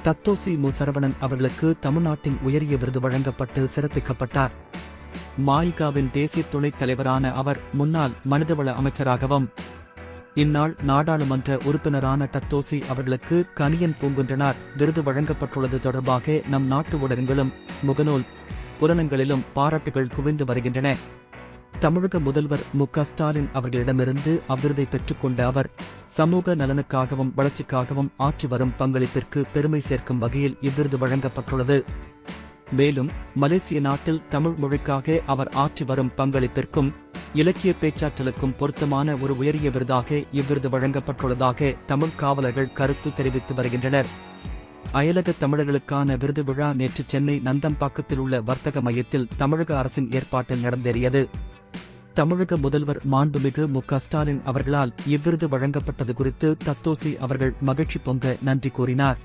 தத்தோசி மு. சரவணன் அவர்களுக்கு தமிழ்நாட்டின் உயரிய விருது வழங்கப்பட்டு சிறப்பிக்கப்பட்டார். மாயிகாவின் தேசிய துணைத் தலைவரான அவர் முன்னாள் மனிதவள அமைச்சராகவும் இந்நாள் நாடாளுமன்ற உறுப்பினரான தத்தோசி அவர்களுக்கு கணியன் பூங்குன்றனார் விருது வழங்கப்பட்டுள்ளது தொடர்பாக நம் நாட்டு ஊடகங்களும் முகநூல் புலனங்களிலும் பாராட்டுகள் குவிந்து வருகின்றன. தமிழக முதல்வர் மு.க. ஸ்டாலின் அவர்களிடமிருந்து அவ்விருதை பெற்றுக்கொண்ட அவர் சமூக நலனுக்காகவும் வளர்ச்சிக்காகவும் ஆற்றி வரும் பங்களிப்பிற்கு பெருமை சேர்க்கும் வகையில் இவ்விருது வழங்கப்பட்டுள்ளது. மேலும் மலேசிய நாட்டில் தமிழ் மொழிக்காக அவர் ஆற்றி வரும் பங்களிப்பிற்கும் இலக்கிய பேச்சாற்றலுக்கும் பொருத்தமான ஒரு உயரிய விருதாக இவ்விருது வழங்கப்பட்டுள்ளதாக தமிழ் காவலர்கள் கருத்து தெரிவித்து வருகின்றனர். அயலக தமிழர்களுக்கான விருது விழா நேற்று சென்னை நந்தம்பாக்கத்தில் உள்ள வர்த்தக மையத்தில் தமிழக அரசின் ஏற்பாட்டில் நடந்தேறியது. தமிழக முதல்வர் மாண்புமிகு மு.க. ஸ்டாலின் அவர்களால் இவ்விருது வழங்கப்பட்டது குறித்து தத்தோசி அவர்கள் மகிழ்ச்சி பொங்க நன்றி கூறினார்.